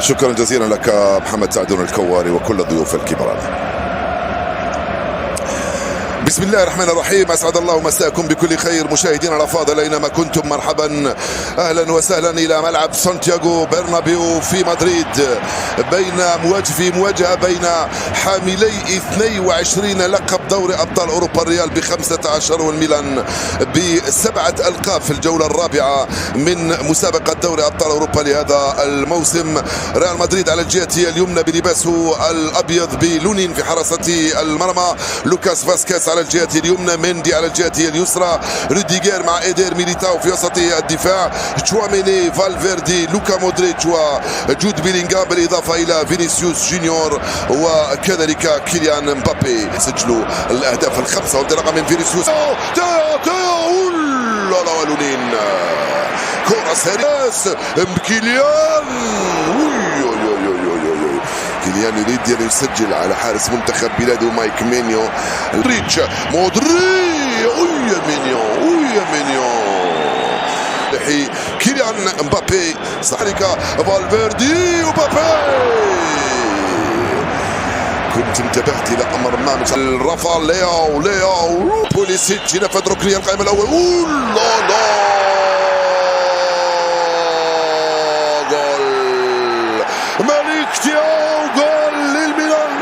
شكرا جزيلا لك محمد سعدون الكواري وكل الضيوف الكبار. بسم الله الرحمن الرحيم. اسعد الله مساءكم بكل خير مشاهدينا الافاضل اينما كنتم. مرحبا اهلا وسهلا الى ملعب سانتياغو برنابيو في مدريد، في مواجهه بين حاملي 22 لقب دوري ابطال اوروبا، الريال ب15 والميلان ب7 القاب في الجوله الرابعه من مسابقه دوري ابطال اوروبا لهذا الموسم. ريال مدريد على الجهه اليمنى بلباسه الابيض بلونين في حراسه المرمى، لوكاس فاسكيز على الجهة اليمنى، مندي على الجهة اليسرى، روديغير مع ايدير ميليتاو في وسطه الدفاع، تشواميني، فالفيردي، لوكا مودريتش وجود بيلينغهام، بالإضافة إلى فينيسيوس جونيور وكذلك كيليان مبابي. سجلوا الأهداف الخمسة وانطلاقا من فينيسيوس. لونين كرة سريعة كيليان. كيليان يريد أن يسجل على حارس منتخب بلاده مايك مينيو. مينيو كيليان مبابي، صحيح فالفيردي ومبابي. كنت انتبهت الى امر ما مثل الرفع. لياو بوليسيتش ينفذ ركنيه القائم الاول. جول مالك تياو، جول للميلان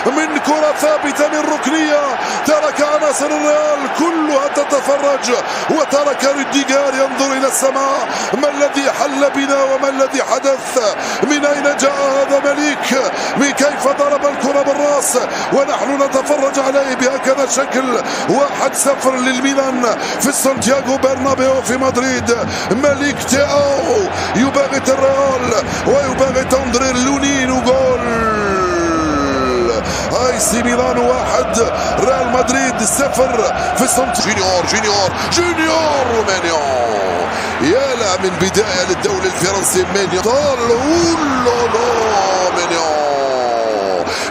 من كرة ثابتة من ركنية. ترك عناصر الريال كلها تتفرج وترك روديغير ينظر إلى السماء. ما الذي حل بنا وما الذي حدث؟ من أين جاء هذا مليك؟ من كيف ضرب الكرة بالراس ونحن نتفرج عليه بهكذا شكل؟ 1-0 للميلان في سانتياغو برنابيو في مدريد. مليك تياو يباغت الريال ويباغت أندري لونين، وجول اي سي ميلان 1 ريال مدريد 0 في جونيور رومانيو. يا لا من بداية للدولة الفرنسي. مينيو مينيو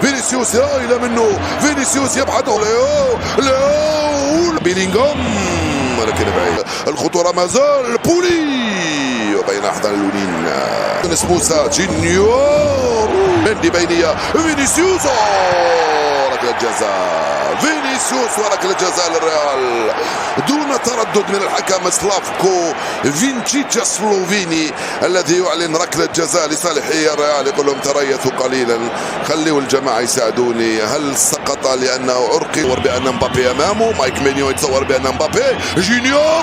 فينيسيوس إلى منه، فينيسيوس يبحث ليو بيلينغهام، ولكن بعيد. الخطورة ما زال بولي وبين أحضان لونين. موسى جونيور، مندي بينية، فينيسيوس ركلة جزاء. فينيسيوس وركلة جزاء للريال دون تردد من الحكم سلافكو فينتشيتش السلوفيني الذي يعلن ركلة جزاء لصالح الريال. يقول لهم تريثوا قليلا، خليوا الجماعة يساعدوني. هل سقط لأنه عرقل بأن مبابي أمامه؟ مايك مينيو يتصور بأن مبابي جونيور.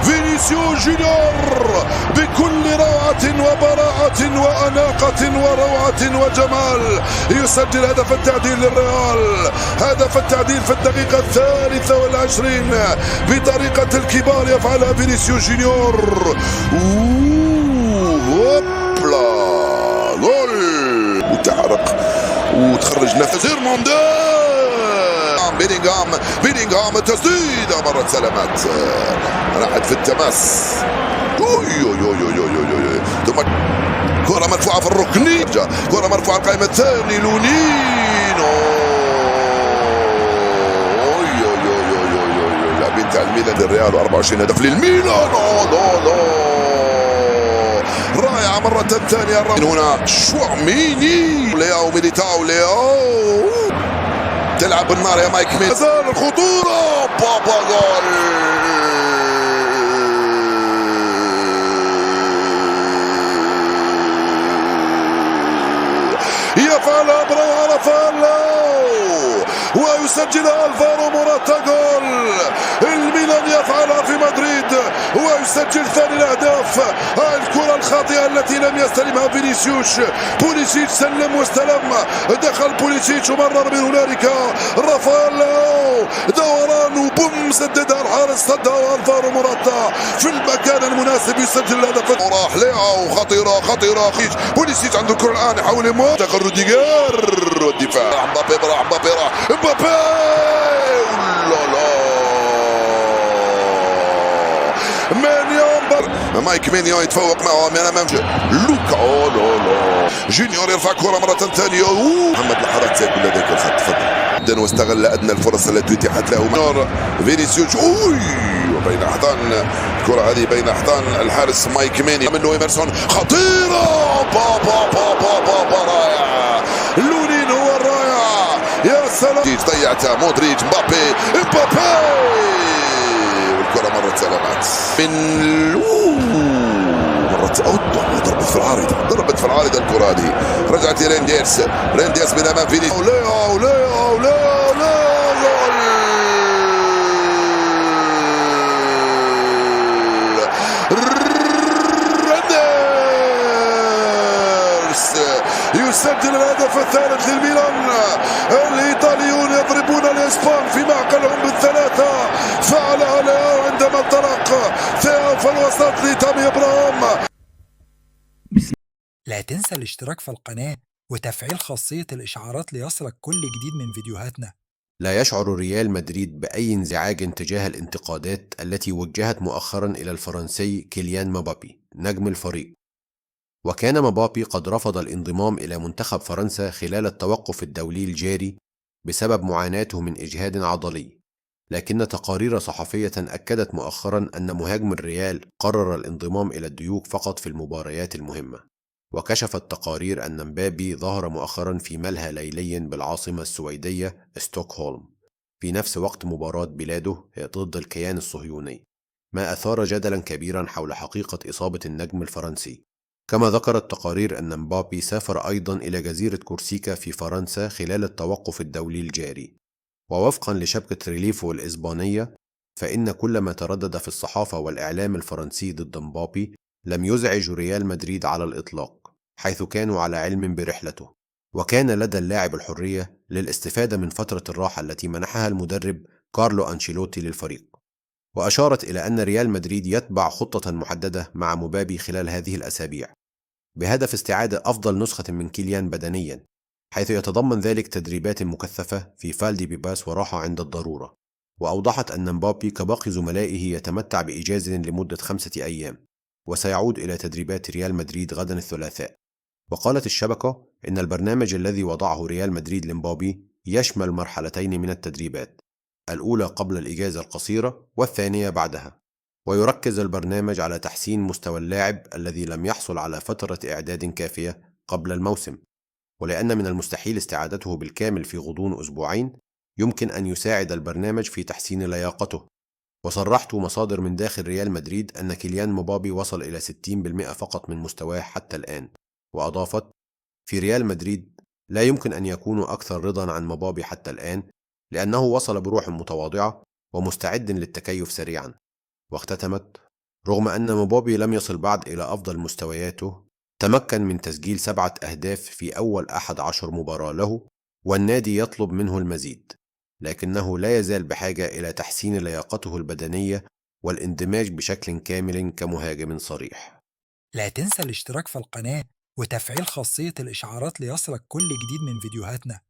فينيسيوس جونيور بكل روعة وبراعة وأناقة وروعة وجمال يسجل هدف التعديل للريال. هدف التعديل في الدقيقة 23 بطريقة الكبار يفعلها فينيسيوس جونيور. هوبلا جول وتحرق وتخرج نفس بيلينغهام تسديدة مرت سلامات، راحت في التماس. ثم كرة مرفوعة في الركنية، كرة مرفوعة القائمة الثاني لونين. لاعبين تاع الميلان للريال 24 هدف للميلان. رائعة مرة ثانية. هنا تشواميني، لياو ميليتاو، تلعب بالنار يا مايك مين. زال الخطورة، بابا جول. يفعل بروعة رافائيل ويسجل الفارو موراتا. جول الميلان يفعلها في مدريد ويسجل ثاني الاهداف. هاي الكرة الخاطئة التي لم يستلمها فينيسيوس. بوليسيتش سلم واستلم، دخل بوليسيتش ومرر من هنالك رافائيل، دوران وبوم سددها الحارس، صدها الفارو موراتا في المكان المناسب يسجل الهدف. راح لياو، خطيرة. بوليسيتش عنده الكرة الآن يحاول يموت. دخل روديغير والدفاع. مبابي مايك مينيو يتفوق معه من امام لوكا. جونيور يرفع كرة مرة ثانية. محمد لحظات سيكون لديك الخط، تفضل. واستغل ادنى الفرص التي اتيحت له. فينيسيوس بين احضان الكرة هذه بين احضان الحارس مايك ميني منه ايمرسون خطيرة بابا بابا بابا رائع لونين هو الرائع يا سلام ضيعتها مودريتش مبابي والكرة مرت سلامات من مرت ضربت في العارضة الكرة هذه رجعت رينديرس من امام فينيسيوس يسجل الهدف الثالث للميلان. الايطاليون يضربون الاسبان في معقلهم بالثلاثه. فعلها لياو عندما انطلق ثياب في الوسط لتامي ابراهام. لا تنسى الاشتراك في القناة وتفعيل خاصية الإشعارات ليصلك كل جديد من فيديوهاتنا. لا يشعر ريال مدريد بأي انزعاج تجاه الانتقادات التي وجهت مؤخرا إلى الفرنسي كيليان مبابي نجم الفريق. وكان مبابي قد رفض الانضمام إلى منتخب فرنسا خلال التوقف الدولي الجاري بسبب معاناته من إجهاد عضلي، لكن تقارير صحفية أكدت مؤخرا أن مهاجم الريال قرر الانضمام إلى الديوك فقط في المباريات المهمة. وكشفت تقارير أن مبابي ظهر مؤخرا في ملهى ليلي بالعاصمة السويدية ستوكهولم في نفس وقت مباراة بلاده ضد الكيان الصهيوني، ما أثار جدلا كبيرا حول حقيقة إصابة النجم الفرنسي. كما ذكرت تقارير أن مبابي سافر أيضا إلى جزيرة كورسيكا في فرنسا خلال التوقف الدولي الجاري. ووفقا لشبكة ريليفو الإسبانية، فإن كل ما تردد في الصحافة والإعلام الفرنسي ضد مبابي لم يزعج ريال مدريد على الإطلاق، حيث كانوا على علم برحلته. وكان لدى اللاعب الحرية للاستفادة من فترة الراحة التي منحها المدرب كارلو أنشيلوتي للفريق. وأشارت إلى أن ريال مدريد يتبع خطة محددة مع مبابي خلال هذه الأسابيع بهدف استعادة أفضل نسخة من كيليان بدنيا، حيث يتضمن ذلك تدريبات مكثفة في فالدي بيباس وراحة عند الضرورة. وأوضحت أن مبابي كباقي زملائه يتمتع بإجازة لمدة 5 أيام، وسيعود إلى تدريبات ريال مدريد غدا الثلاثاء. وقالت الشبكة إن البرنامج الذي وضعه ريال مدريد لمبابي يشمل مرحلتين من التدريبات، الأولى قبل الإجازة القصيرة والثانية بعدها. ويركز البرنامج على تحسين مستوى اللاعب الذي لم يحصل على فترة إعداد كافية قبل الموسم، ولأن من المستحيل استعادته بالكامل في غضون أسبوعين، يمكن أن يساعد البرنامج في تحسين لياقته. وصرحت مصادر من داخل ريال مدريد أن كيليان مبابي وصل إلى 60% فقط من مستواه حتى الآن. وأضافت: في ريال مدريد لا يمكن أن يكونوا أكثر رضا عن مبابي حتى الآن، لأنه وصل بروح متواضعة ومستعد للتكيف سريعا. واختتمت: رغم أن مبابي لم يصل بعد إلى أفضل مستوياته، تمكن من تسجيل 7 أهداف في أول 11 مباراة له، والنادي يطلب منه المزيد، لكنه لا يزال بحاجة إلى تحسين لياقته البدنية والاندماج بشكل كامل كمهاجم صريح. لا تنسى الاشتراك في القناة وتفعيل خاصية الإشعارات ليصلك كل جديد من فيديوهاتنا.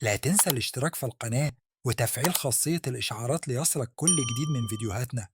لا تنسى الاشتراك في القناة وتفعيل خاصية الإشعارات ليصلك كل جديد من فيديوهاتنا.